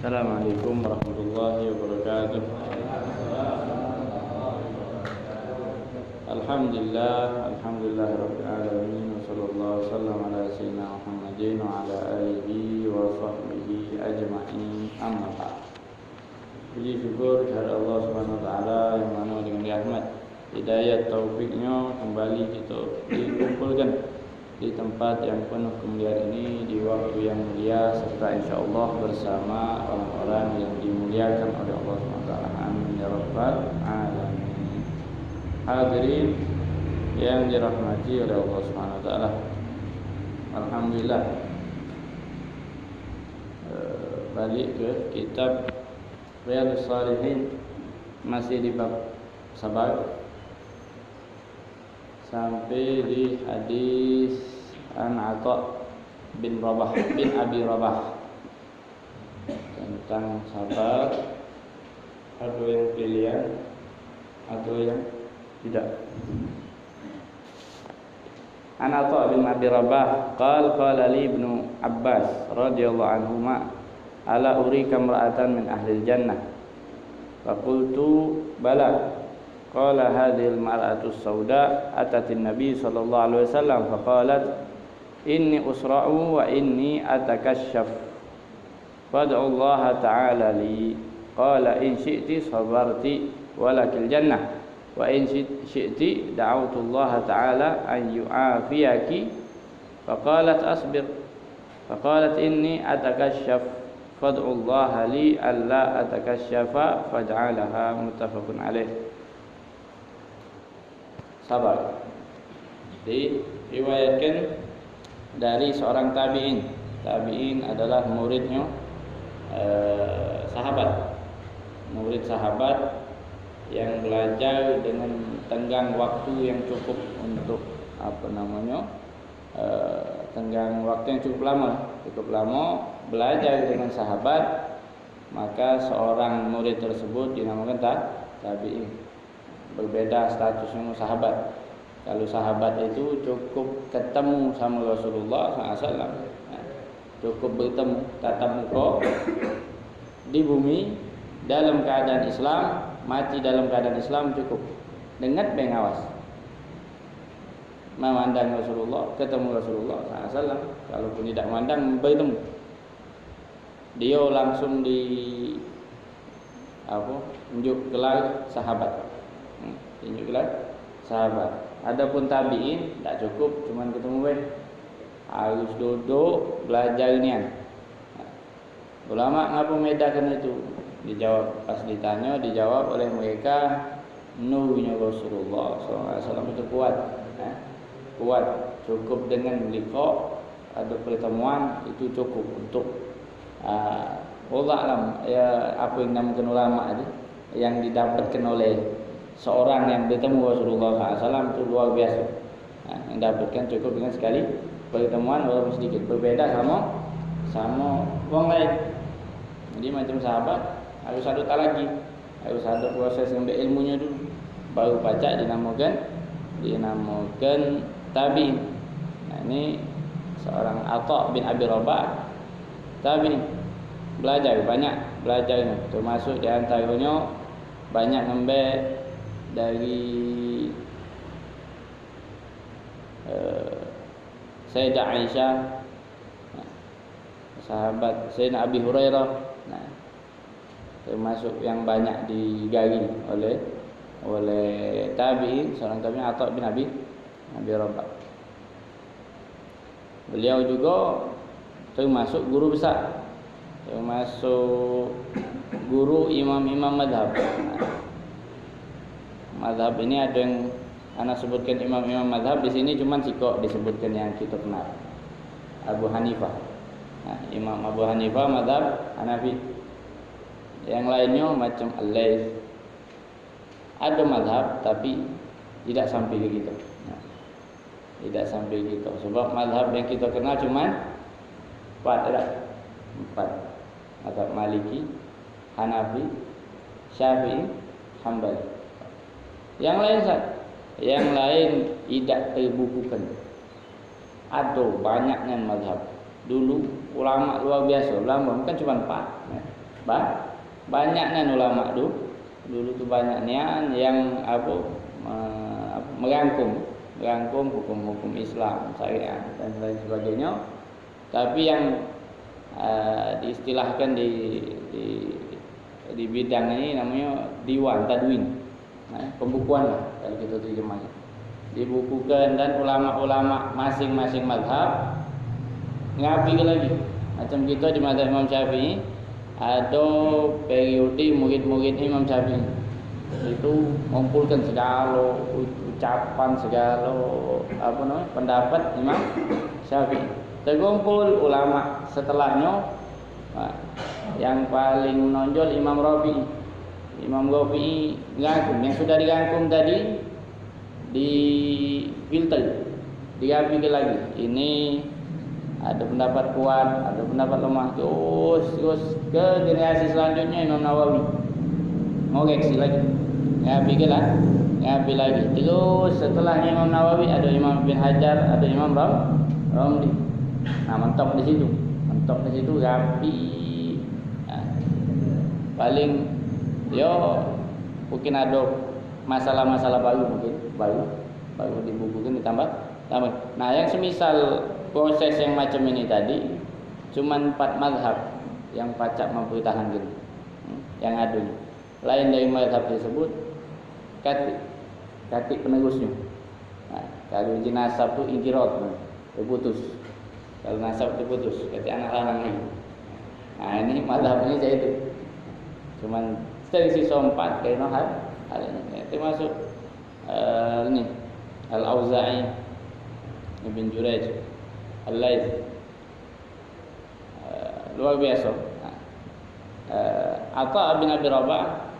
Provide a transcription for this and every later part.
Assalamualaikum warahmatullahi wabarakatuh. Alhamdulillah rabbil alamin, wa sallallahu wasallam ala sayyidina Muhammadin wa ala alihi wa sahbihi ajma'in. Amma ba'd. Puji syukur kepada Allah Subhanahu wa taala yang mana dengan rahmat hidayah taufiknya kembali kita dikumpulkan di tempat yang penuh kemuliaan ini di waktu yang mulia serta insyaallah bersama orang-orang yang dimuliakan oleh Allah Subhanahu wa taala. Amin ya rabbal alamin. Hadirin yang dirahmati oleh Allah Subhanahu wa taala. Alhamdulillah, balik ke kitab Riyadhus Shalihin, masih di bab sabar sampai di hadis an Atha bin Abi Rabah tentang sabar. Ada yang pilihan, ada yang tidak. An Atha bin Abi Rabah qala li Ibnu Abbas radhiyallahu anhuma ala urika imra'atan min ahli jannah faqultu bala. Qala hadhil mar'atu sauda atatin nabi sallallahu alaihi wasallam faqalat inni usra'u wa inni atakashshaf fad'u Allah ta'ala li. Qala in syi'ti sabarti walakil jannah wa in syi'ti da'awtu Allah ta'ala an yu'afiyaki. Faqalat asbir. Faqalat inni atakashshaf fad'u Allah li alla atakashshafa faj'alaha. Muttafaqun alaih. Sabar diriwayatkan dari seorang tabi'in. Tabi'in adalah muridnya sahabat, murid sahabat yang belajar dengan tenggang waktu yang cukup untuk tenggang waktu yang cukup lama belajar dengan sahabat. Maka seorang murid tersebut dinamakan tabi'in. Berbeda statusnya dengan sahabat. Kalau sahabat itu cukup ketemu sama Rasulullah SAW, cukup bertemu tatap muka di bumi dalam keadaan Islam, mati dalam keadaan Islam, cukup dengat pengawas memandang Rasulullah, ketemu Rasulullah SAW. Kalaupun tidak memandang, bertemu, dia langsung tunjuk gelar sahabat. Tunjuklah sahabat. Adapun tabi'in tak cukup cuman ketemu harus duduk belajar nian. Ulama ngapa membedakan itu? Dijawab, pas ditanya dijawab oleh mereka, nurnya Rasulullah SAW itu kuat. Kuat, cukup dengan liqa, ada pertemuan itu cukup untuk Allah alam ya, apa yang namakan ulama itu yang didapatkan oleh seorang yang bertemu Rasulullah SAW itu luar biasa. Yang dapatkan cukup dengan sekali pertemuan walaupun sedikit. Berbeda sama orang lain. Jadi macam sahabat harus ada talaki, harus ada proses ambil ilmunya dulu, baru baca dinamakan tabi'in. Nah, ini seorang Atha bin Abi Rabah, tabi'in, belajar banyak belajarnya, termasuk di antaranya banyak ngambil dari Sayyidah Aisyah, sahabat Sayyidina Abi Hurairah. Nah, termasuk yang banyak digali oleh tabi'in, seorang tabi'in Atha bin Abi Rabah. Beliau juga termasuk guru besar, termasuk guru imam-imam madhab. Madhab ini ada yang anak sebutkan imam-imam madhab, di sini cuma sikok disebutkan yang kita kenal, Abu Hanifah. Nah, Imam Abu Hanifah madhab Hanafi. Yang lainnya macam Al-Laits, ada madhab tapi tidak sampai ke kita. Nah, tidak sampai ke kita. Sebab madhab yang kita kenal cuma 4. Madhab Maliki, Hanafi, Syafi'i, Hambali. Yang lain tidak terbukukan. Ada banyaknya mazhab. Dulu ulama luar biasa, ulama bukan cuma 4. banyaknya ulama dulu tuh banyaknya yang merangkum hukum-hukum Islam, syariat dan lain sebagainya. Tapi yang diistilahkan di bidang ini namanya diwan tadwin, pembukuan lah kalau kita terjemahkan, dibukukan, dan ulama-ulama masing-masing mazhab ngapi lagi. Macam kita di mazhab Imam Syafi'i ada periode murid-murid Imam Syafi'i itu mengumpulkan segala ucapan, segala pendapat Imam Syafi'i. Terkumpul ulama setelahnya, yang paling menonjol Imam Rafi'i. Imam Rafi'i ngangkum yang sudah dirangkum tadi, di filter, diambil lagi. Ini ada pendapat kuat, ada pendapat lemah, terus ke generasi selanjutnya Imam Nawawi ngoreksi lagi, ngambil lagi. Terus setelahnya Imam Nawawi ada Imam bin Hajar, ada Imam Ramli. Nah, mentok di situ rapi. Nah, paling mungkin ada masalah-masalah baru dibukukan, ditambah. Nah, yang semisal proses yang macam ini tadi, cuman 4 mazhab yang pacak mempertahankan yang ada. Lain dari mazhab tersebut katik penerusnya. Nah, kalau di nasab tu intirot, terputus. Kalau nasab terputus, kata anak lanang ni. Nah, ini mazhab ini saya itu. Cuman tersisa 4 kena hal ini. Termasuk ini Al-Auza'i, Ibn Jurayj, Al-Laits, luar biasa. Atha bin Abi Rabah,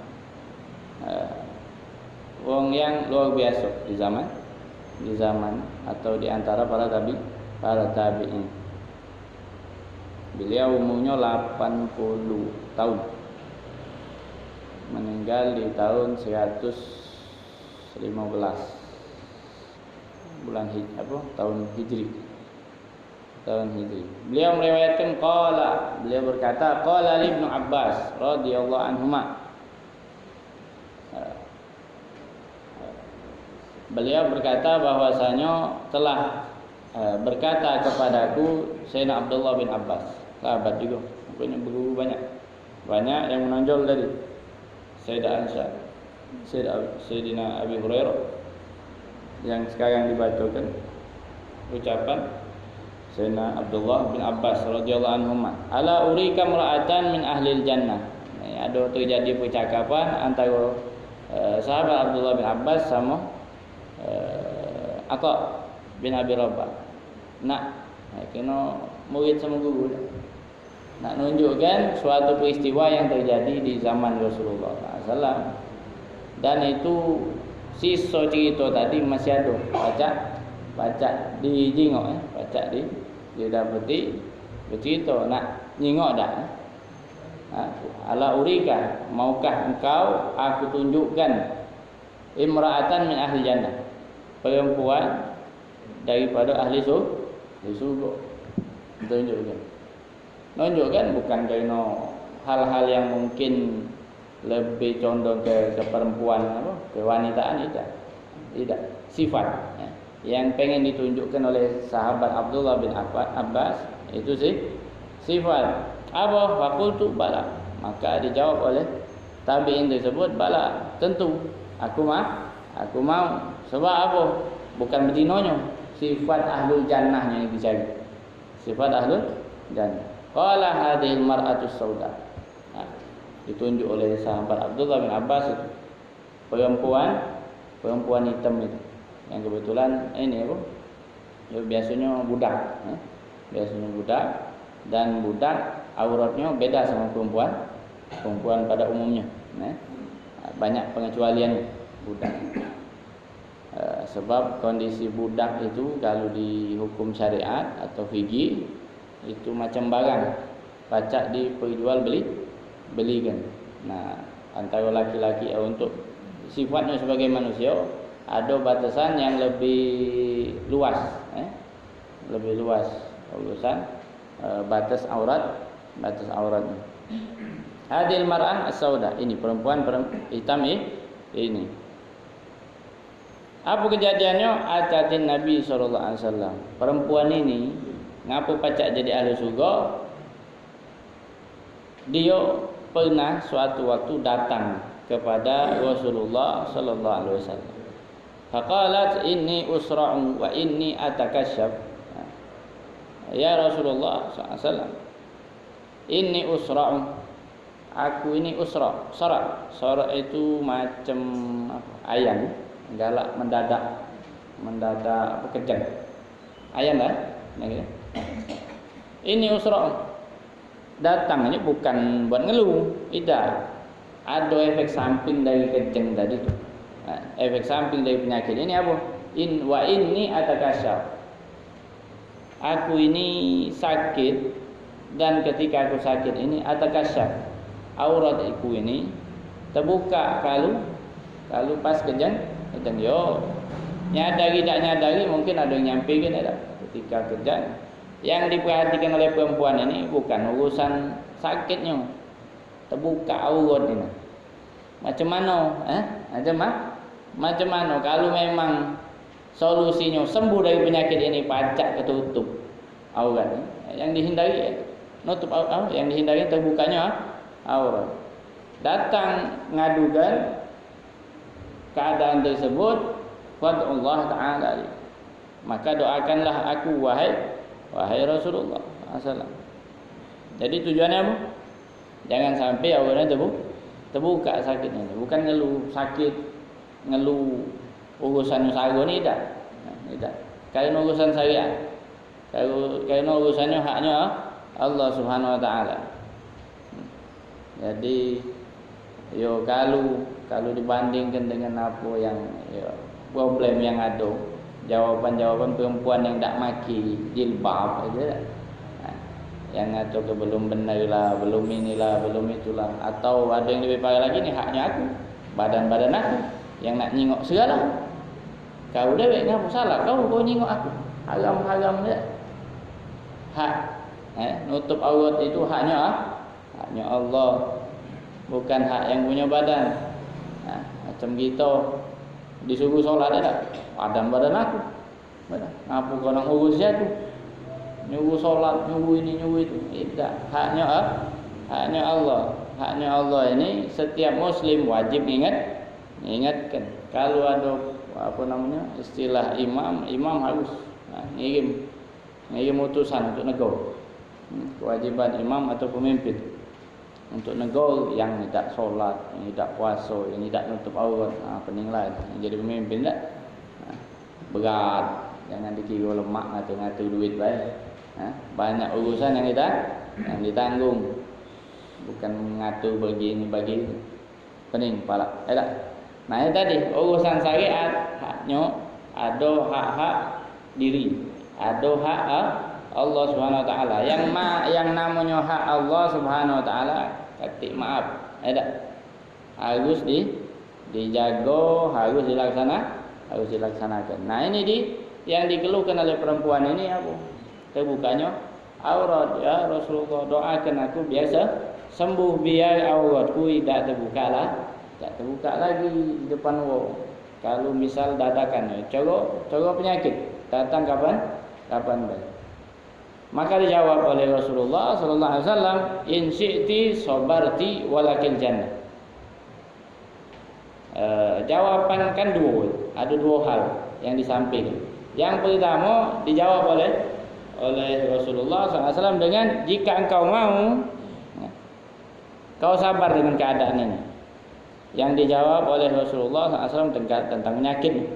wong yang luar biasa di zaman atau di antara para tabi'in. Beliau umurnya 80 tahun. Meninggal di tahun 115 bulan tahun Hijri. Beliau meriwayatkan beliau berkata, qala Ibnu Abbas radhiyallahu anhuma. Beliau berkata bahwasanya telah berkata kepadaku Sayyidina Abdullah bin Abbas, sahabat juga, punya guru banyak yang menonjol dari Sayyidah Aisyah, Sayyidina Abi Hurairah yang sekarang dibacakan ucapan Sayyidina Abdullah bin Abbas radhiyallahu anhuma, ala urika mar'atan min ahlil jannah. Ada terjadi percakapan antara sahabat Abdullah bin Abbas sama Atha bin Abi Rabah. Kena murid sama guru, nak nunjukkan suatu peristiwa yang terjadi di zaman Rasulullah SAW. Dan itu sisa cerita tadi masih ada, baca di jingok, baca di dapati bercerita, nak nyingok dah. Ala urika, maukah engkau aku tunjukkan imra'atan min ahli jannah, perempuan daripada ahli surga. Tunjukkan bukan kerana hal-hal yang mungkin lebih condong ke perempuan, kewanitaan, tidak. Sifat yang pengen ditunjukkan oleh sahabat Abdullah bin Abbas itu sifat. Apa? Faqultu bala. Maka dijawab oleh tabi'in tersebut, bala, tentu aku mau. Sebab apa? Bukan betinonyo, sifat ahlul jannahnya yang dicari. Sifat ahlul jannah. Qala hadhil mar'atus sauda. Ditunjuk oleh sahabat Abdullah bin Abbas itu perempuan hitam itu, yang kebetulan ini biasanya budak, dan budak auratnya beda sama perempuan pada umumnya. Banyak pengecualian budak. Sebab kondisi budak itu kalau di hukum syariat atau fikih itu macam barang, pacak diperjual belikan. Nah, antara laki-laki untuk sifatnya sebagai manusia ada batasan yang lebih luas, urusan batas auratnya. Hadil mar'ah as-sauda, ini perempuan hitam ini. Apa kejadiannya? Atatin Nabi SAW. Perempuan ini ngapa pacak jadi ahli surga? Dia pernah suatu waktu datang kepada Rasulullah sallallahu alaihi wasallam. Faqalat inni usra'u wa inni atakasyaf. Ya Rasulullah sallallahu alaihi wasallam, inni usra'u, aku ini usra. Sara itu macam ayam, galak mendadak kejang. Ayam lah. Ini usra'u. Datang ini bukan buat ngeluh, tidak. Ada efek samping dari kejang tadi itu. Efek samping dari penyakit ini apa? Inni atakasyaf. Aku ini sakit, dan ketika aku sakit ini atakasyaf, auratku ini terbuka kalau pas kejang yo nyadari tidak nyadari, mungkin ada yang nyampaikan ada ketika kejang. Yang diperhatikan oleh perempuan ini bukan urusan sakitnya, terbuka aurat ini. Macam mana? Macam mana kalau memang solusinya sembuh dari penyakit ini, pacak ketutup aurat. Yang dihindari nutup aurat, yang dihindari terbukanya aurat. Datang ngadukan keadaan tersebut, Allah Ta'ala, maka doakanlah aku wahai Rasulullah SAW. Jadi tujuannya apa? Jangan sampai auratnya terbuka sakitnya. Bukan ngeluh sakit, ngeluh urusan usaha ni tidak. Kalau urusan syariat, kalau urusannya haknya Allah Subhanahu Wa Taala. Jadi kalau dibandingkan dengan apa yang problem yang ada, jawaban-jawaban perempuan yang tak maki jilbab aja, yang ngatur ke belum benar lah, belum inilah, belum itulah, atau ada yang lebih parah lagi, ni haknya aku, badan aku yang nak nyingok segala. Kau dewek ngapa salah? Kau nyingok aku, haram dia. Hak nutup aurat itu haknya Allah, bukan hak yang punya badan. Macam kita disuruh solat ada badan aku. Ngapa kau nak urus aku? Nyuruh solat, nyuruh ini, nyuruh itu. Tidak, haknya Allah. Haknya Allah ini setiap muslim wajib ingatkan. Kalau ada istilah imam harus ngirim utusan untuk negur. Kewajiban imam atau pemimpin untuk negur yang tidak solat, yang tidak puasa, yang tidak nutup aurat. Pening lah yang jadi pemimpin tak? Berat, jangan dikira lemak ngatur duit baik. Banyak urusan yang ditanggung, bukan mengatur begini bagi pening kepala. Nah ini tadi urusan syariat, haknya ada hak diri, ada hak Allah Subhanahu Wa Taala. Yang namanya hak Allah Subhanahu Wa Taala, ketik maaf, harus dijaga, harus dilaksanakan. Nah ini yang dikeluhkan oleh perempuan ini apa? Terbukanya aurat. Ya Rasulullah, doakan aku biasa sembuh, biar auratku tidak terbuka lagi di depan wong. Kalau misal dadakan cara penyakit datang kapan baik. Maka dijawab oleh Rasulullah sallallahu alaihi wasallam, in syi'ti sabarti walakil jannah. Jawaban kan ada dua hal yang disampaikan. Yang pertama dijawab oleh Rasulullah SAW dengan, jika engkau mau, kau sabar dengan keadaan ini. Yang dijawab oleh Rasulullah SAW tentang penyakit.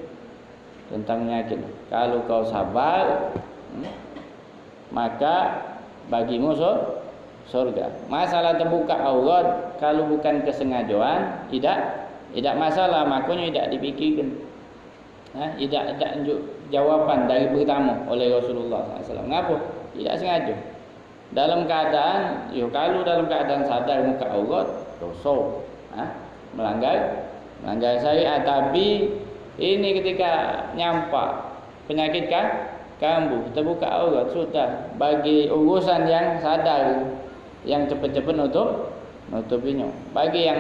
Kalau kau sabar, maka bagimu surga. Masalah terbuka aurat, kalau bukan kesengajaan, tidak masalah, makanya tidak dipikirkan. Tidak jawaban dari pertama oleh Rasulullah SAW. Ngapa? Tidak sengaja. Dalam keadaan, kalau dalam keadaan sadar muka aurat, dosa, melanggar syariat. Tapi ini ketika nyampak penyakit kambuh, terbuka aurat, sudah bagi urusan yang sadar, yang cepat-cepat nutupinya. Bagi yang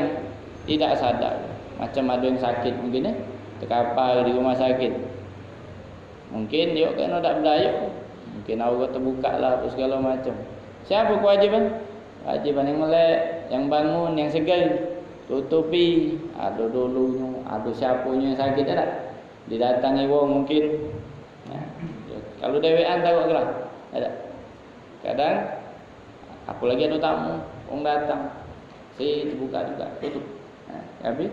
tidak sadar, macam ada yang sakit mungkin terkapar di rumah sakit, mungkin dia kan tak berdaya, mungkin aurat terbuka lah apa segala macam. Siapa kewajiban? Kewajiban yang melek, yang bangun, yang segal, tutupi. Ada dulunya, ada siapanya yang sakit tak? Didatangi wong mungkin. Ya. Kalau dewean tahu lah, ada. Kadang, apalagi ada tamu, orang datang, si terbuka juga, tutup. Habis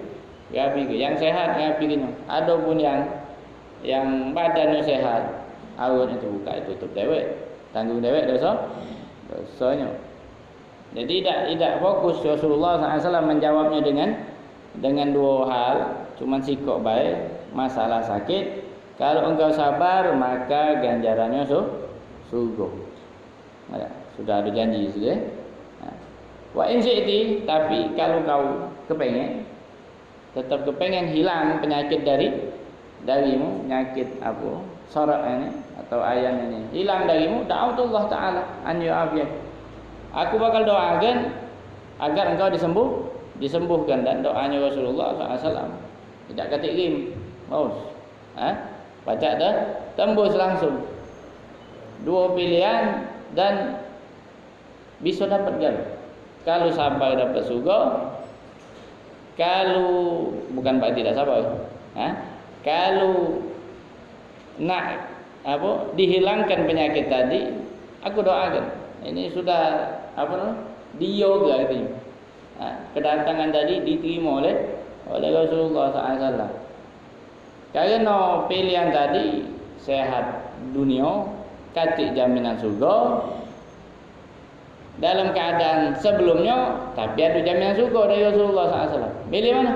yang sehat ngapinya. Ada pun yang badannya sehat, auratnya terbuka, tutup dewek, tanggung dewek dosanya. Jadi tidak fokus Rasulullah SAW menjawabnya dengan dua hal, cuma sikok baik, masalah sakit. Kalau engkau sabar maka ganjarannya surga. Sudah ada janji sudah. Wa in syi'ti, tapi kalau kau tetap kepengen hilang penyakit darimu, penyakit apa? Sorak ini atau ayan ini hilang darimu, da'autullah ta'ala an yu'afiyak. Aku bakal doakan agar engkau disembuhkan, dan doanya Rasulullah SAW tidak ketikim, maus. Baca dah, tembus langsung. Dua pilihan dan bisa dapat galau. Kalau sabar dapat surga, kalau bukan pak tidak sabar. Kalau nak dihilangkan penyakit tadi, aku doakan. Ini sudah diyoga itu. Kedatangan tadi diterima oleh Rasulullah SAW. Karena pilihan tadi sehat dunia, katik jaminan surga. Dalam keadaan sebelumnya tapi ada jaminan surga dari Rasulullah SAW. Pilih mana?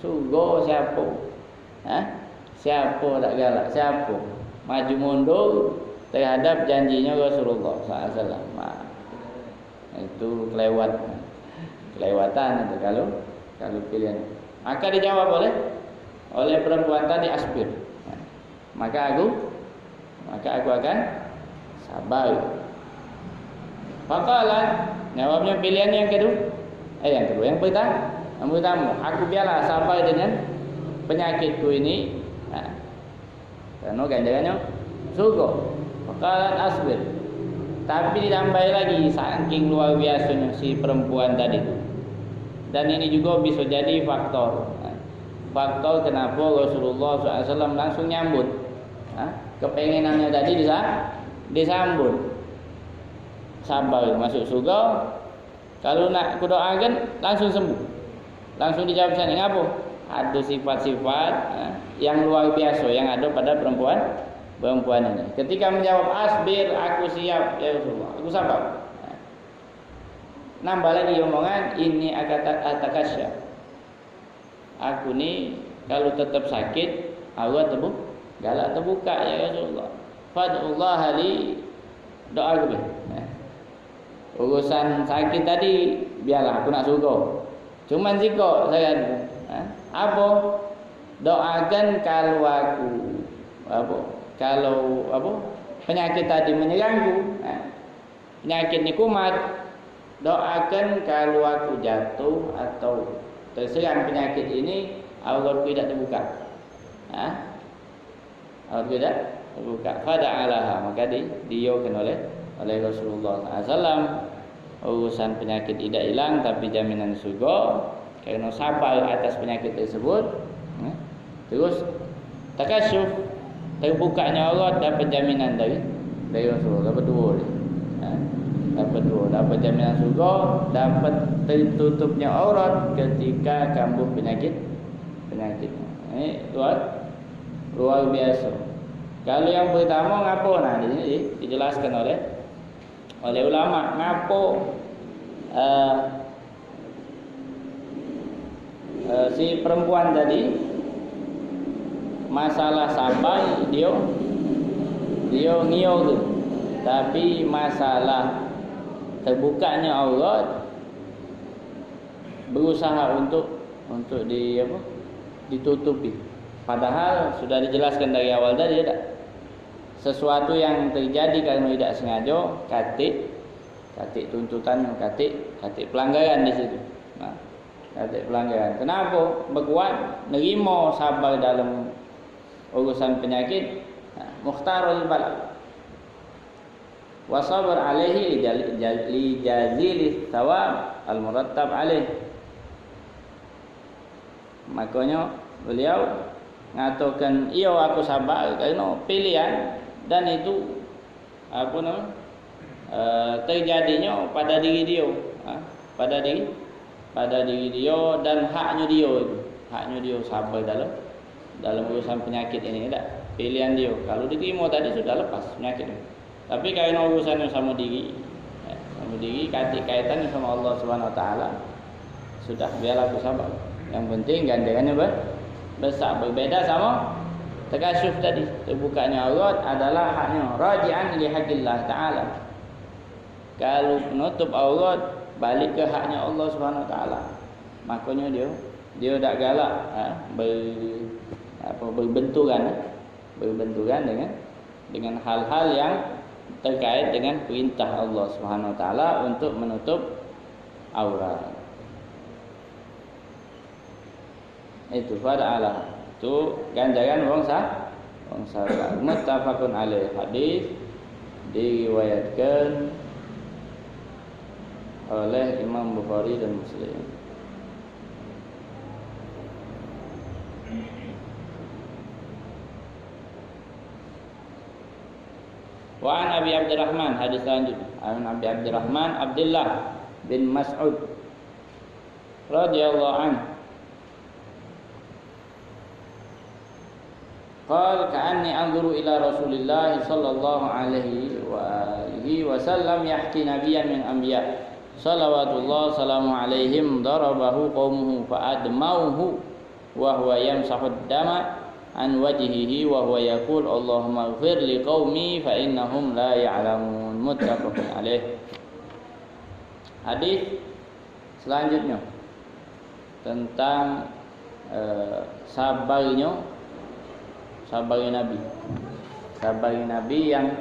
Surga siapa? Siapa tak galak? Siapa maju mundur terhadap janjinya Rasulullah SAW? Itu kelewatan itu kalau pilihan. Maka dijawab oleh perempuan tadi Asbir. Maka aku akan sabar. Faqalat, jawabnya pilihan yang kedua. Yang pertama, aku biarlah sabar dengan penyakitku ini. Karena ganjarannya surga. Faqalat Asbir. Tapi ditambahi lagi, saking luar biasanya si perempuan tadi. Dan ini juga bisa jadi faktor kenapa Rasulullah SAW langsung nyambut. Kepengenannya tadi disambut. Sabar masuk surga. Kalau nak aku doakan langsung sembuh, langsung dijawab sana. Ngapa? Ada sifat-sifat yang luar biasa yang ada pada perempuan ini. Ketika menjawab Asbir, aku siap ya Rasulullah, aku sabar. Nambah lagi omongan, ini atakasya. Aku ni kalau tetap sakit, aurat galak terbuka ya Rasulullah. Fad'ullah li, doa aku. Urusan sakit tadi biarlah aku nak surga. Cuman jika saya doakan kalau penyakit tadi menyerangku, penyakit ni kumat, doakan kalau aku jatuh atau terserang penyakit ini, auratku tidak terbuka. Auratku tidak terbuka. Fada'alaha, maka diyokan oleh Rasulullah SAW. Urusan penyakit tidak hilang tapi jaminan surga karena sabar atas penyakit tersebut. Terus takasyuf, terbukanya aurat, dapat jaminan dari Rasulullah. Dapat dapat jaminan surga, dapat tertutupnya aurat ketika kambuh penyakitnya. Ini luar biasa. Kalau yang pertama ngapo, ini dijelaskan oleh ulama ngapo si perempuan tadi masalah sabar dia ngiyau tu, tapi masalah terbukanya aurat berusaha untuk ditutupi. Padahal sudah dijelaskan dari awal tadi, sesuatu yang terjadi karena tidak sengaja, katik katik tuntutan, katik pelanggaran di situ. Nah, katik pelanggaran. Kenapa? Berkuat nerima sabar dalam urusan penyakit. Nah, mukhtarul bala. Wa sabar alaihi li jazili thawab al-murattab alaih. Makanya beliau ngatakan, iya aku sabar kerana pilihan dan itu apa nama terjadinya pada diri dia, pada diri dia dan haknya dia sabar dalam urusan penyakit ini. Tak pilihan dia, kalau diterima tadi sudah lepas penyakit ini. Tapi kerana urusan yang sama diri kaitan sama Allah Subhanahu Wa Taala, sudah biarlah aku sabar. Yang penting gandengannya besar. Berbeda sama takasyuf tadi, terbukanya aurat adalah haknya raji'an li haqqillah Ta'ala. Kalau penutup aurat balik ke haknya Allah Subhanahu Wa Taala, makanya dia tak galak berbenturan dengan hal-hal yang terkait dengan perintah Allah Subhanahu Wa Taala untuk menutup aurat. Itu fada'ala, itu ganjaran orang sabar. Muttafaqun alaih. Hadis diriwayatkan oleh Imam Bukhari dan Muslim. Wa an Abi Abdurrahman, hadis selanjutnya. An Abi Abdurrahman Abdullah bin Mas'ud radhiyallahu anhu qala ka'anni anzuru ila Rasulillah sallallahu alaihi wa alihi wasallam yahki nabiyyan min anbiya salawatullah salamu alaihim darabahu qaumuhu fa'admauhu wa huwa yamsahu ad-dama an wajhihi wa huwa yaqul Allahumma ighfir li qaumi fa innahum la ya'lamun. Muttafaqun alaih. Hadis selanjutnya tentang sabarnya Nabi yang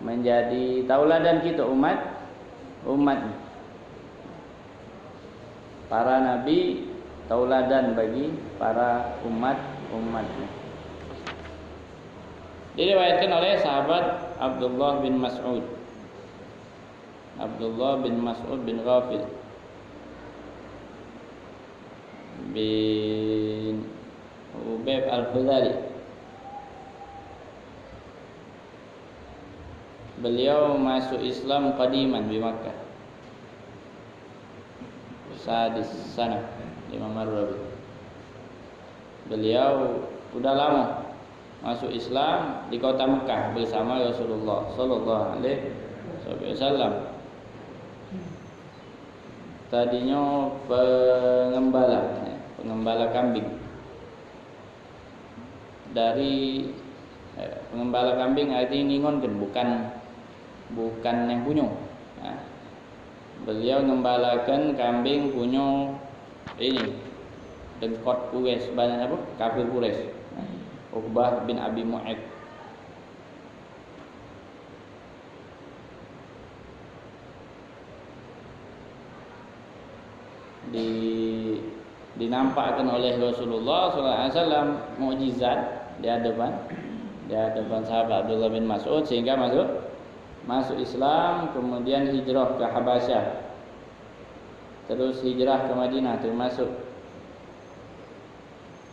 menjadi tauladan kita umat. Para nabi tauladan bagi para umatnya. Diriwayatkan oleh sahabat Abdullah bin Mas'ud bin Ghafil bin Ubayb al-Khuzali. Beliau masuk Islam qadiman di Makkah. Sadis sana Imam Ar-Rabi. Beliau sudah lama masuk Islam di kota Mekah bersama Rasulullah sallallahu alaihi wasallam. Tadinya pengembala kambing. Dari pengembala kambing artinya ngingonkan bukan yang punya. Nah, beliau ngembalakan kambing punya ini dengkot Quraisy, banyak apa? Kafir Quraisy. Uqbah bin Abi Mu'aid. Dinampakkan oleh Rasulullah SAW mukjizat di hadapan sahabat Abdullah bin Mas'ud sehingga masuk Islam, kemudian hijrah ke Habasyah, terus hijrah ke Madinah, termasuk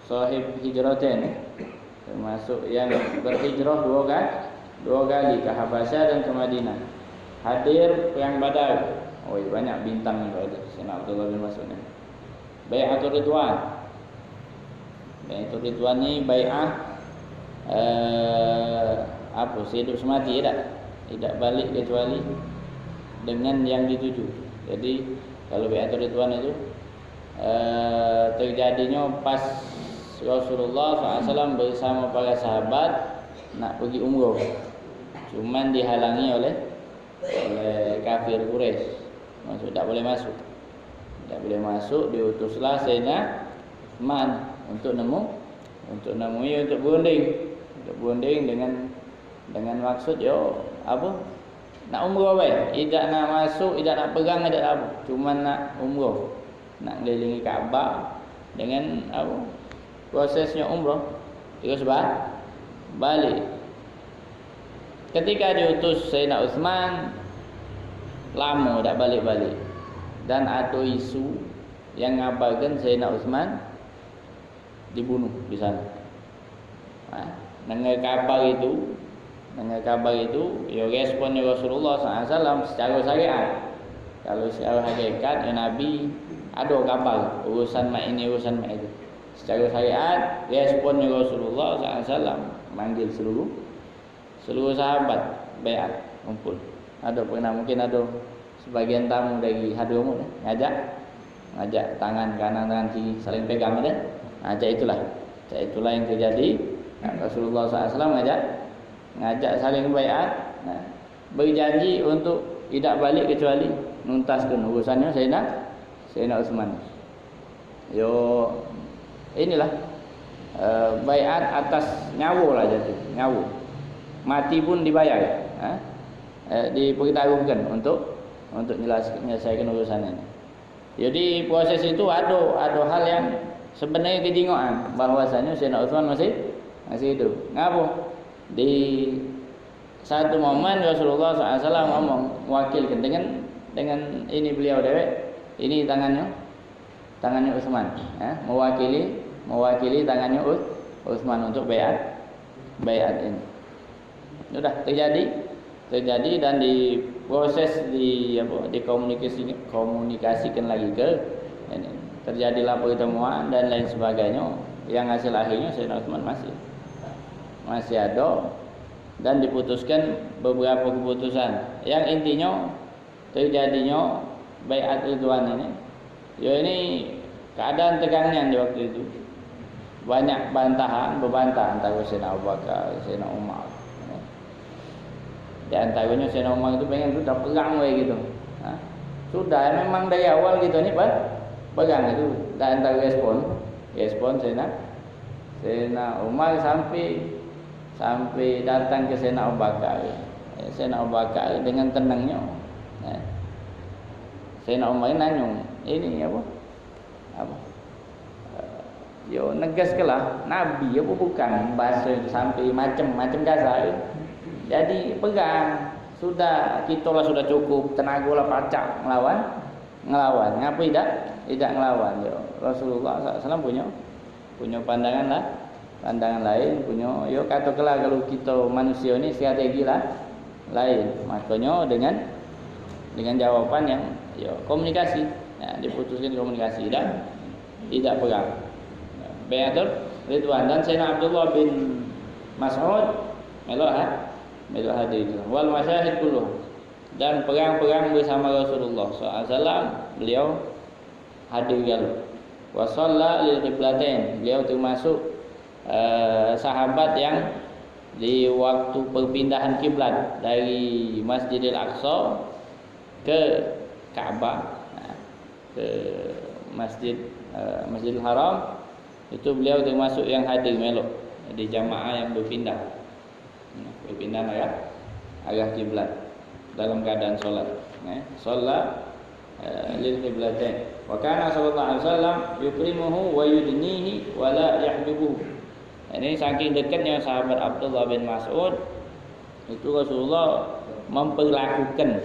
sahib hijratain, termasuk yang berhijrah dua kali ke Habasyah dan ke Madinah. Hadir perang Badar. Oh, banyak bintang itu ada Sayyidina Abdullah bin Mas'ud ini. Bai'atul Ridwan. Bai'atul Ridwan ini bai'ah hidup semati tidak balik kecuali dengan yang dituju. Jadi kalau Bai'atul Ridwan itu terjadinya pas Rasulullah SAW bersama para sahabat nak pergi umroh, cuman dihalangi oleh kafir Quraisy. Tak boleh masuk. Diutuslah Sayyidina Utsman untuk berunding dengan maksud nak umrah baik, tidak nak masuk, tidak nak pegang, tidak apa, cuma nak umrah, nak kelilingi Kaabah dengan apa? Prosesnya umrah, terus balik. Ketika diutus Sayyidina Utsman, lama tak balik-balik, dan ada isu yang ngabarkan Sayyidina Utsman dibunuh di sana. Dengar kabar itu, ya responnya Rasulullah SAW secara syariat. Kalau secara hakikat, ya Nabi ada kabar urusan mak ini, urusan mak itu. Secara syariat, responnya Rasulullah SAW manggil seluruh sahabat baiat kumpul. Mungkin ada sebagian tamu dari Hadramut ngajak tangan kanan tangan kiri saling pegang kan. Itulah yang terjadi. Rasulullah SAW ngajak saling baiat, berjanji untuk tidak balik kecuali nuntaskan urusannya Sayyidina Utsman. Inilah baiat atas nyawa lah jatuh, nyawa. Mati pun dibayar. Dipertaruhkan untuk menyelesaikan urusan ini. Jadi proses itu ada hal yang sebenarnya kejingoan bahwasanya Sayyidina Utsman masih hidup. Ngapa? Di satu momen Rasulullah SAW ngomong mewakilkan dengan ini beliau dewek, ini tangannya Utsman, mewakili tangannya Utsman untuk baiat ini. Sudah terjadi dan diproses dikomunikasikan lagi ke ini. Terjadilah pertemuan dan lain sebagainya, yang hasil akhirnya Sayyidina Utsman masih ada, dan diputuskan beberapa keputusan yang intinya terjadinya baiat Ridwan ini. Ini keadaan tegangnya di waktu itu, banyak berbantah antara Sayyidina Abu Bakar, Sayyidina Umar. Di antaranya Sayyidina Umar itu pengen sudah perang gitu. Sudah memang dari awal gitu nih pegang itu. Dan antara respon Sayyidina Umar sampai datang ke Sayyidina Abu Bakar. Sayyidina Abu Bakar dengan tenangnya, Sayyidina Umar nanya, ini apa? Negas kelah Nabi apa bukan, bahasa itu sampai macam kasar. Jadi pegang, kita sudah cukup tenaga lah pacak ngelawan. Ngapa tidak ngelawan? Rasulullah SAW punya pandangan lain, katakanlah kalau kita manusia ini strategi lain, makanya dengan jawaban yang komunikasi, diputuskan komunikasi dan tidak perang. Baiatul Ridwan, dan Sayyidina Abdullah bin Mas'ud melok hadir wal masyahid kulluh, dan perang-perang bersama Rasulullah SAW beliau hadir galuh. Wa shalla lil qiblatain, beliau termasuk sahabat yang di waktu perpindahan kiblat dari Masjidil Aqsa ke Ka'bah, ke Masjidil Haram, itu beliau termasuk yang hadir melok di jamaah yang berpindah arah kiblat dalam keadaan solat. Sholat lil qiblatain. Wa kana sallallahu alaihi wasallam yukrimuhu wa yudnihi wa la yahbibuhu. Ini saking dekatnya sahabat Abdullah bin Mas'ud, itu Rasulullah memperlakukan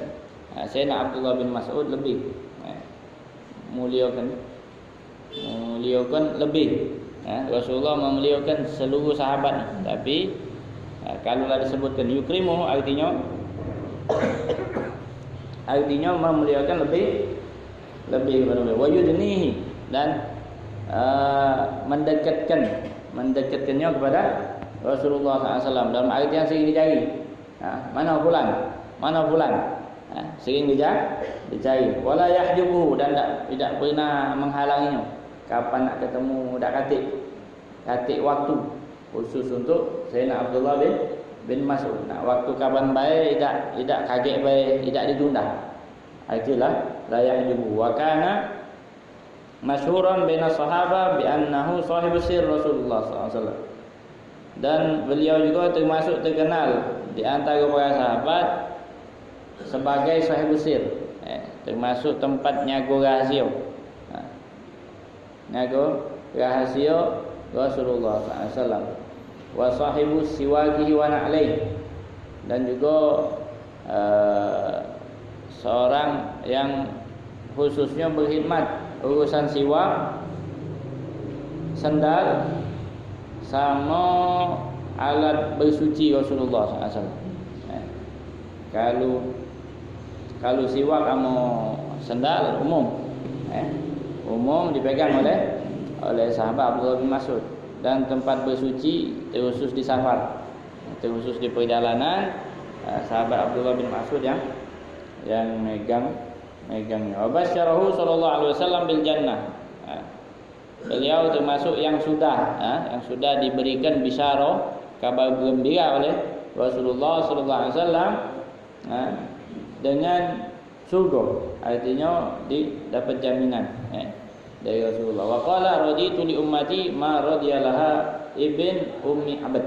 Sayyidina Abdullah bin Mas'ud lebih muliakan lebih. Rasulullah memuliakan seluruh sahabat, tapi kalau disebutkan yukrimuhu artinya memuliakan lebih wa yudnihi, dan mendekatkannya kepada Rasulullah SAW dalam artian sering dicari. Mana fulan, sering dicari. Wala yahjubuhu, dan tidak pernah menghalanginya. Kapan nak ketemu, dak katik waktu khusus untuk Sayyidina Abdullah bin Mas'ud. Waktu kapan baik, tidak kaget baik, tidak ditunda. Itulah la yahjubuhu. Wa kana masyhuran baina sahabat bi annahu sahibu sir Rasulullah SAW. Dan beliau juga termasuk terkenal di antara para sahabat sebagai sahib sir, termasuk tempat nyago rahsia. Nyago rahsia Rasulullah SAW. Wa sahibu siwakihi wa na'laih, dan juga seorang yang khususnya berkhidmat urusan siwak, sendal, sama alat bersuci Rasulullah SAW. Kalau siwak sama sendal umum, umum dipegang oleh sahabat Abdullah bin Mas'ud, dan tempat bersuci terkhusus di safar, terkhusus di perjalanan, sahabat Abdullah bin Mas'ud yang megangnya. Wa basyarahu sallallahu alaihi wasallam bil jannah. Beliau termasuk yang sudah diberikan bisyarah, kabar gembira oleh Rasulullah sallallahu alaihi wasallam dengan surga, artinya dapat jaminan dari Rasulullah. Wa qala raditu li ummati ma radiyalaha ibn ummi abad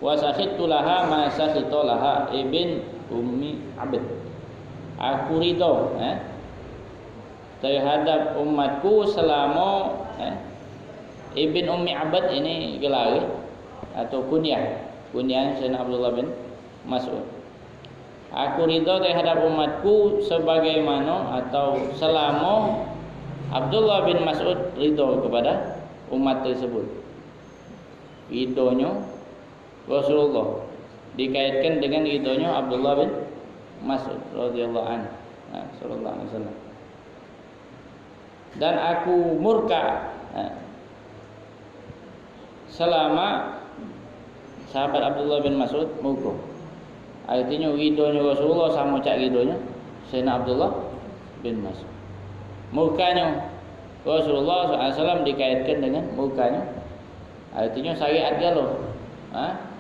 wa sakhittu laha ma sakhita laha ibn ummi abad. Aku ridho terhadap umatku selama ibn ummi abad ini gelar atau kunyah Sayyidina Abdullah bin Mas'ud. Aku ridho terhadap umatku sebagaimana atau selama Abdullah bin Mas'ud ridho kepada umat tersebut. Ridhonya Rasulullah dikaitkan dengan ridhonya Abdullah bin Mas'ud radhiyallahu anhu sallallahu alaihi wasallam. Dan aku murka selama sahabat Abdullah bin Mas'ud murka. Artinya ridhonya Rasulullah sama cak ridhonya Sayyidina Abdullah bin Mas'ud. Murkanya Rasulullah SAW dikaitkan dengan murkanya, artinya syariat galau.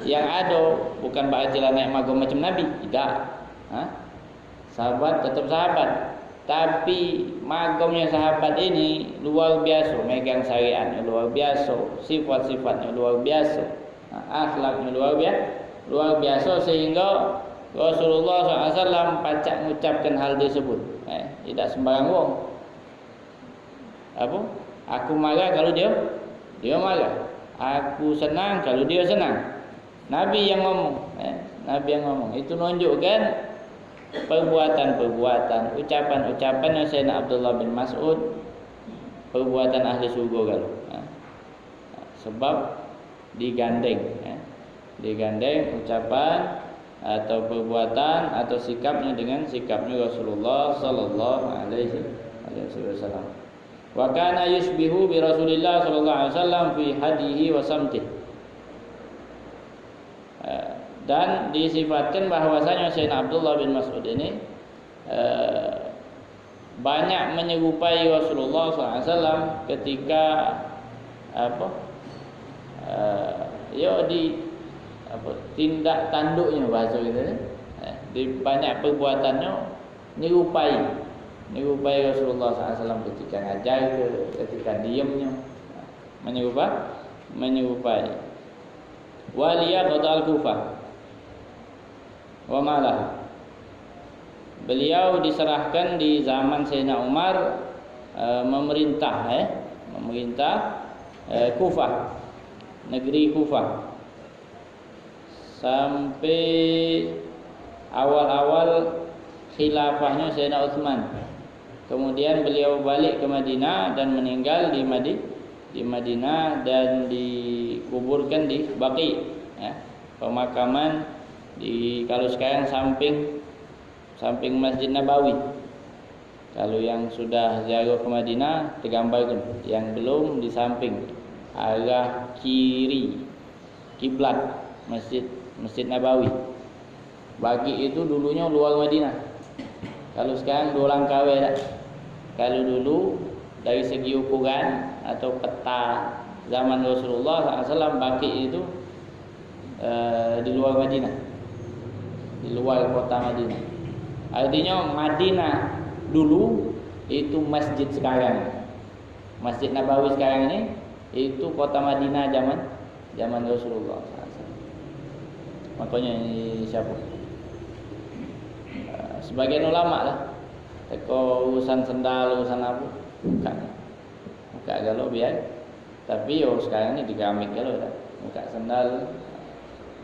Yang ada bukan berarti lah naik magam macam Nabi, tidak. Sahabat tetap sahabat, tapi magamnya sahabat ini luar biasa, megang syariatnya luar biasa, sifat-sifatnya luar biasa, akhlaknya luar biasa, sehingga Rasulullah SAW pacak mengucapkan hal tersebut. Tidak sembarang wong. Aku marah kalau dia marah. Aku senang kalau dia senang. Nabi yang ngomong, Itu menunjukkan perbuatan-perbuatan, ucapan-ucapan yang Sayyidina Abdullah bin Mas'ud, perbuatan ahli surga kalau. Sebab digandeng ucapan atau perbuatan atau sikapnya dengan sikapnya Rasulullah sallallahu alaihi wasallam. Wa kana yusbihu bi Rasulillah sallallahu alaihi wasallam fi hadihi wa samtihi. Dan disifatkan bahwasanya Sayyidina Abdullah bin Mas'ud ini banyak menyerupai Rasulullah SAW ketika tindak tanduknya bahasa kita, di banyak perbuatannya menyerupai Rasulullah SAW ketika ngajar, ketika diamnya menyerupai. Waliya Qadal Kufah wa malah, beliau diserahkan di zaman Sayyidina Umar memerintah Kufah, negeri Kufah, sampai awal-awal khilafahnya Sayyidina Utsman. Kemudian beliau balik ke Madinah dan meninggal di Madinah dan dikuburkan di Baqi, pemakaman kalau sekarang samping Masjid Nabawi. Kalau yang sudah ziarah ke Madinah tergambarkan, yang belum di samping arah kiri kiblat Masjid Nabawi. Baqi itu dulunya luar Madinah. Kalau sekarang 2 langkah dah. Kalau dulu dari segi ukuran atau peta zaman Rasulullah SAW, Baqi itu di luar Madinah, di luar kota Madinah. Artinya Madinah dulu itu masjid sekarang, Masjid Nabawi sekarang ini itu kota Madinah zaman Rasulullah SAW. Makanya ini siapa? sebagian ulama lah teko urusan sendal, urusan apa, buka galau biar. Tapi yo sekarang ini digamik galau dah. Buka sendal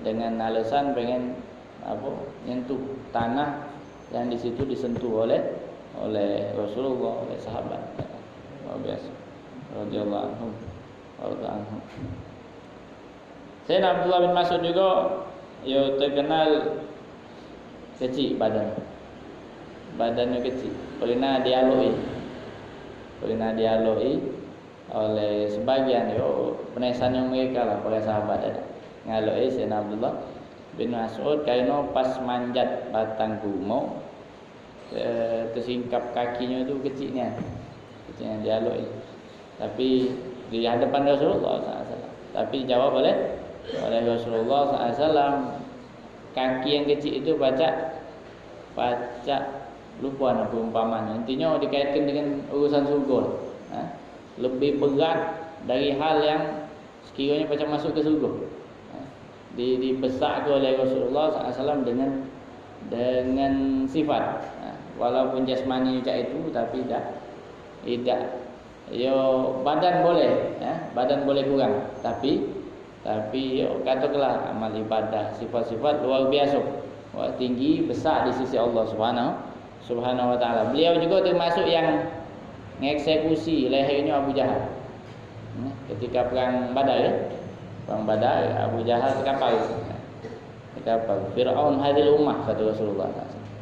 dengan alasan pengen apa? Nyentuh tanah yang di situ disentuh oleh Rasulullah, oleh sahabat. Luar biasa. Radhiyallahu anhu. Sayyidina Abdullah bin Mas'ud juga yo terkenal kecil badannya kecil, pernah dialoi oleh sebagian yo penesan yang mereka lah, para sahabat ada ngaloi Sayyidina Abdullah bin Mas'ud karena pas manjat batang kurma tersingkap kakinya itu kecilnya dialoi, tapi di hadapan Rasulullah SAW. Tapi jawab oleh Rasulullah SAW, kaki yang kecil itu baca lupa apa umpamanya. Intinya dikaitkan dengan urusan surga. Lebih berat dari hal yang sekiranya baca masuk ke surga. Dibesak oleh Rasulullah SAW dengan sifat. Walaupun jasmani itu tapi tidak. Yo badan boleh, badan boleh kurang, tapi yo katakanlah amal ibadah sifat-sifat luar biasa, tinggi besar di sisi Allah Subhanahu wa taala. Beliau juga termasuk yang mengeksekusi lehernya Abu Jahal. Ketika perang Badar, Abu Jahal terkapar. Fir'aun hadil ummah kata Rasulullah.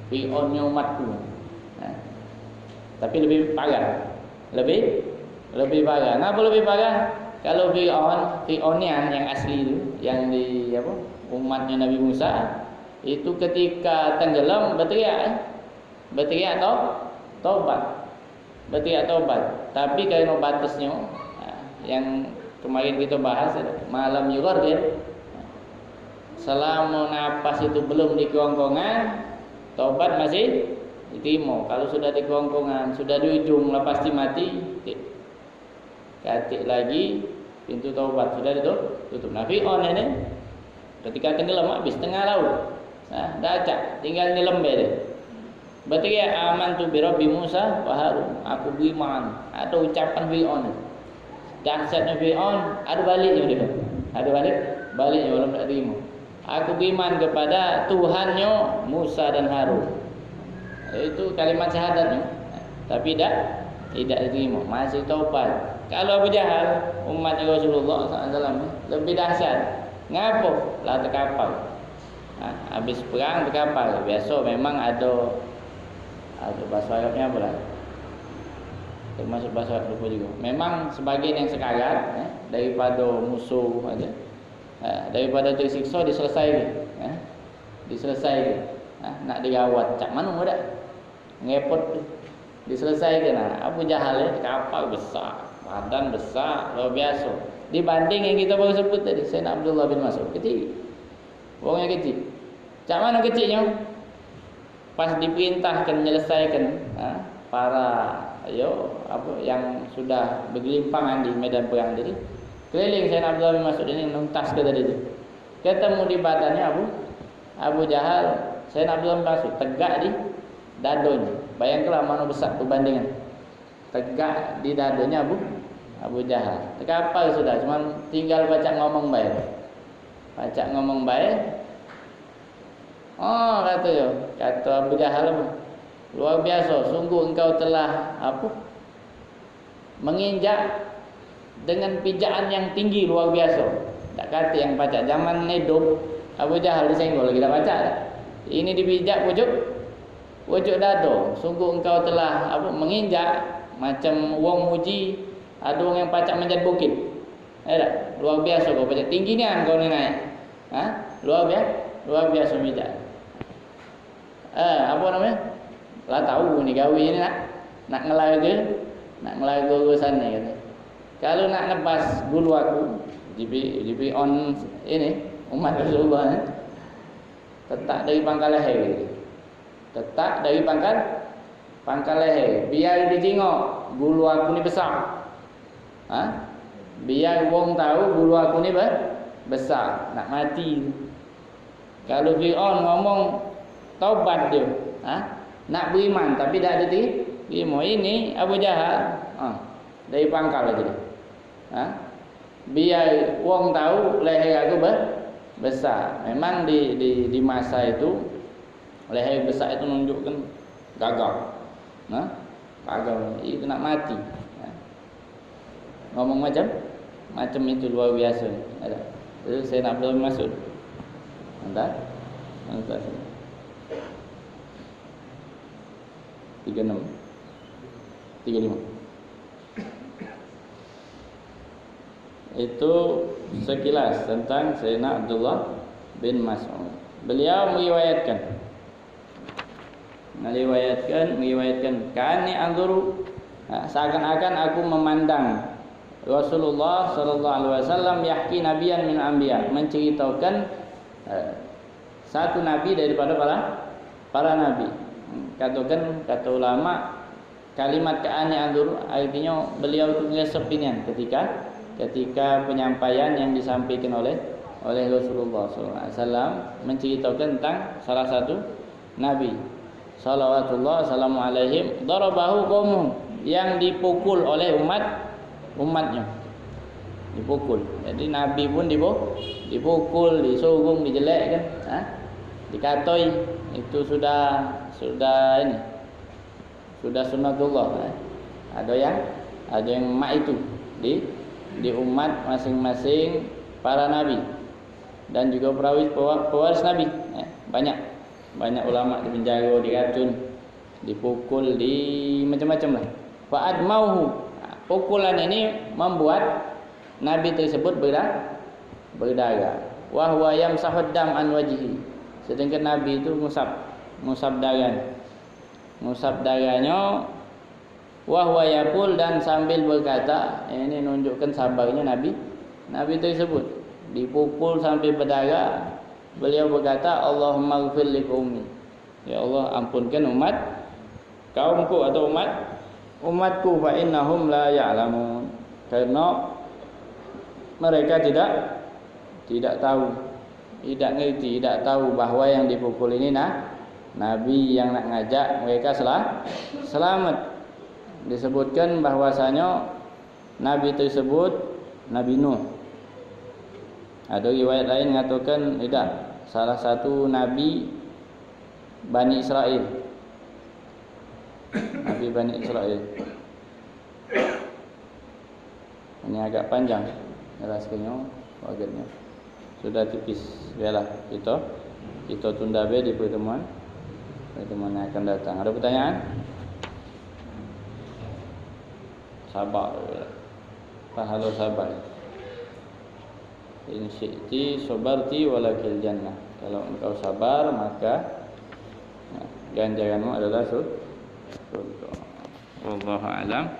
Fir'aunnya umatku. Tapi lebih parah. Lebih parah. Kenapa lebih parah? Kalau Fir'aunian yang asli itu, yang di umatnya Nabi Musa, itu ketika tenggelam berteriak taubat. Tapi karena batasnya yang kemarin kita bahas, malam yugharqir, selama napas itu belum di kerongkongan, taubat masih diterima. Kalau sudah di kerongkongan, sudah di ujung lah pasti mati. Katik lagi pintu taubat sudah ditutup. Nabi ini ketika tenggelam habis tengah laut, dah acak tinggal nyelam bede. Berarti aman tu bi Rabbi Musa wa Harun. Aku beriman. Ada ucapan Fir'aun. Dahsyatnya Fir'aun, ada baliknya dia. Ada baliknya orang tak terima. Aku beriman kepada Tuhannya Musa dan Harun. Itu kalimat syahadatnya. Tapi tidak diterima, masih taubat. Kalau Abu Jahal umat Rasulullah SAW lebih dahsyat. Ngapo? Lah terkapar. Habis perang terkapar. Biasa memang ada bahasa Arabnya apa lah? Termasuk bahasa Arab lupa juga. Memang sebagian yang sekarat daripada musuh aja. Daripada tersiksa diselesaikan. Nak dirawat cak mana muda? Ngepot diselesaikan. Abu Jahal terkapar besar. Badan besar, luar biasa. Dibanding yang kita baru sebut tadi, Sayyidina Abdullah bin Mas'ud kecil. Orangnya kecil. Cak mana kecilnya? Pas diperintahkan menyelesaikan para yang sudah bergelimpangan di medan perang tadi, keliling Sayyidina Abdullah bin Mas'ud ini nuntas ke tadi itu. Ketemu di badannya Abu Jahal, Sayyidina Abdullah bin Mas'ud tegak di dadonya. Bayangkanlah mana besar perbandingan. Tegak di dadonya Abu Jahal. Terkapar sudah, cuma tinggal baca ngomong baik. Oh kata Abu Jahal, luar biasa, sungguh engkau telah menginjak dengan pijakan yang tinggi luar biasa. Tak kata yang baca zaman hidup Abu Jahal disenggol kita baca. Ini dipijak wujud dado. Sungguh engkau telah menginjak macam wong muji ada orang yang pacak menjadi bukit. Luar biasa kau pacak tinggi ni kau ni naik. Luar biasa mijak. Apa namanya? Lah tahu ni gawi ni nak ngelaga urusan ni kata. Kalau nak nebas bulu aku di on ini umat Rasulullah tetap dari pangkal leher. Tetap dari pangkal leher. Biar ditengok bulu aku ni besar. Biar wong tahu bulu aku ni besar, nak mati. Kalau Fir'aun ngomong taubat dia, nak beriman tapi tak ada terima. Ini Abu Jahal dari pangkal aja dia. Biar orang tahu leher aku besar. Memang di masa itu leher besar itu menunjukkan gagah. Gagah itu nak mati. Ngomong macam itu luar biasa. Ada. Jadi saya nak belum masuk. Entah. 36 35 itu sekilas tentang Sayyidina Abdullah bin Mas'ud. Beliau meriwayatkan kani anzuru, seakan-akan aku memandang Rasulullah sallallahu alaihi wasallam yahki nabiyan min anbiya, menceritakan satu nabi daripada para nabi. Kata ulama, kalimat ka'ani anzur artinya beliau itu ngesepinian ketika penyampaian yang disampaikan oleh Rasulullah SAW menceritakan tentang salah satu nabi. Salawatullah salamu alaihim darabahu qaumuh, yang dipukul oleh umatnya. Dipukul. Jadi nabi pun dipukul, disogong, dijelek kan? Dikatoi, itu sudah ini. Sudah sunatullah. Ada yang mak itu di umat masing-masing para nabi dan juga pewaris nabi. Banyak ulama dipenjara, diracun, dipukul, di macam-macam lah. Fa'ad mauhu, pukulan ini membuat nabi tersebut berdarah. Wa huwa yamsahud dam an wajhi, sedangkan nabi itu ngusap darahnya. Wa huwa yaqul, dan sambil berkata, ini menunjukkan sabarnya nabi tersebut. Dipukul sampai berdarah, beliau berkata, Allahumma ighfir li qaumi, ya Allah ampunkan kaumku atau umatku, fa innahum la ya'lamun, karena mereka tidak tahu, tidak ngerti, tidak tahu bahawa yang dipukul ini nabi yang nak ngajak mereka selamat. Disebutkan bahwasanya nabi tersebut Nabi Nuh. Ada riwayat lain mengatakan tidak, salah satu nabi Bani Israel. Nabi Bani Israel. Ini agak panjang jelaskannya, bagiannya sudah tipis. Biarlah kita tunda di pertemuan yang akan datang. Ada pertanyaan? Sabar. Pahala sabar. In syi'ti sabarti walakil jannah. Kalau engkau sabar maka ganjaranmu adalah surga. Wallahu a'lam.